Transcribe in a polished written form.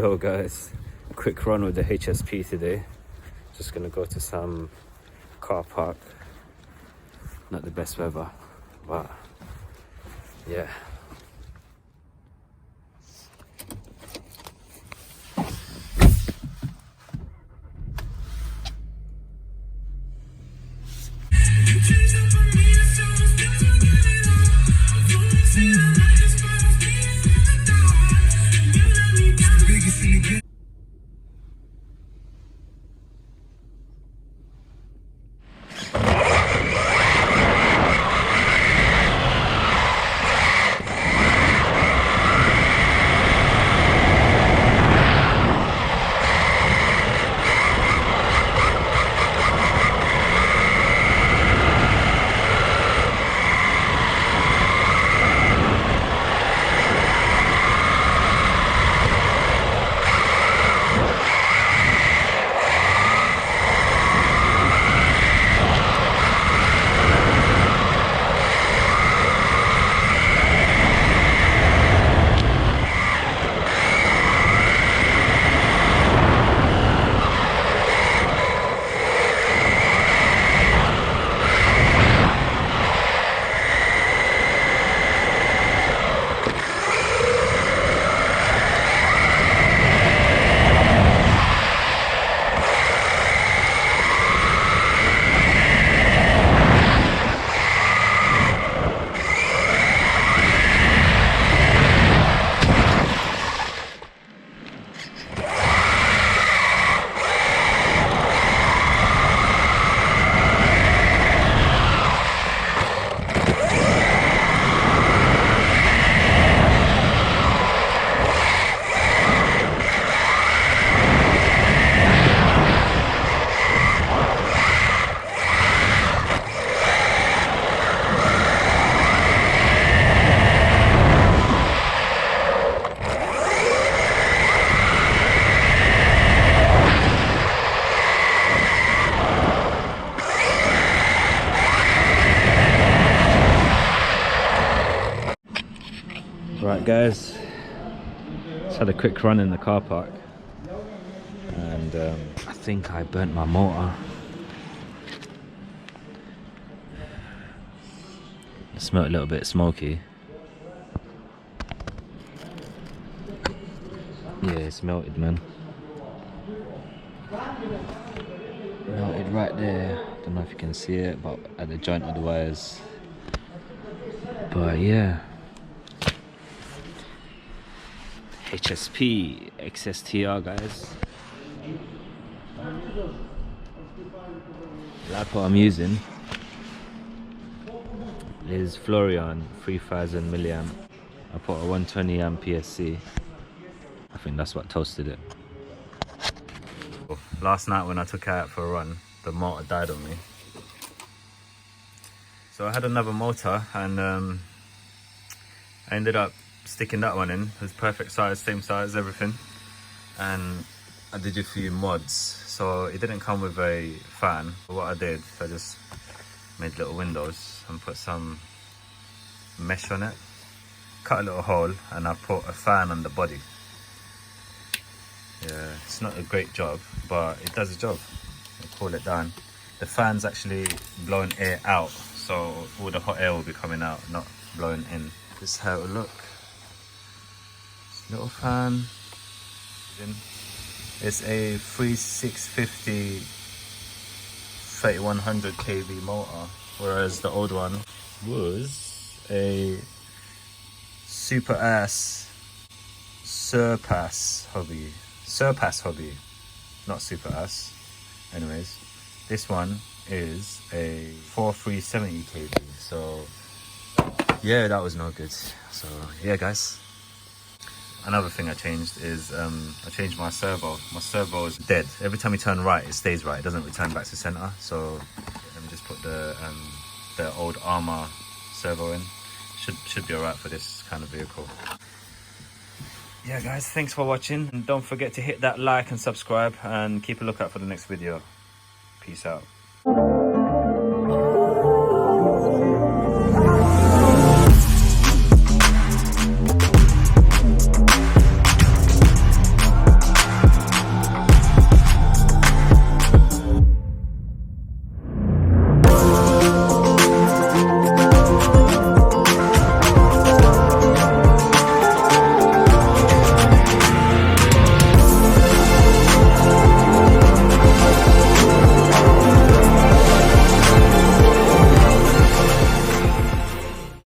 Yo guys, quick run with the HSP today. Just gonna go to some car park. Not the best weather, but yeah. Right guys, just had a quick run in the car park and I think I burnt my motor. It smelled a little bit smoky. Yeah, it's melted, man. Melted right there. Don't know if you can see it, but at the joint of the wires. But yeah. HSP XSTR, guys. Like what I'm using is Florian 3000 milliamp. I put a 120 amp PSC. I think that's what toasted it. Last night when I took it out for a run, the motor died on me. So I had another motor and I ended up sticking that one in. It was perfect size, same size, everything. And I did a few mods. So it didn't come with a fan. But what I did, I just made little windows and put some mesh on it. Cut a little hole and I put a fan on the body. Yeah, it's not a great job, but it does the job. I'll cool it down. The fan's actually blowing air out, so all the hot air will be coming out, not blowing in. This is how it will look. Little fan. It's a 3650 3100 kV motor, whereas the old one was a super ass surpass hobby. Surpass hobby, not super ass. Anyways, this one is a 4370 kV. So yeah, that was no good. So yeah, guys. Another thing I changed is I changed my servo. My servo is dead. Every time you turn right, it stays right. It doesn't return back to center. So let me just put the old Armour servo in. Should be alright for this kind of vehicle. Yeah guys, thanks for watching, and don't forget to hit that like and subscribe and keep a lookout for the next video. Peace out.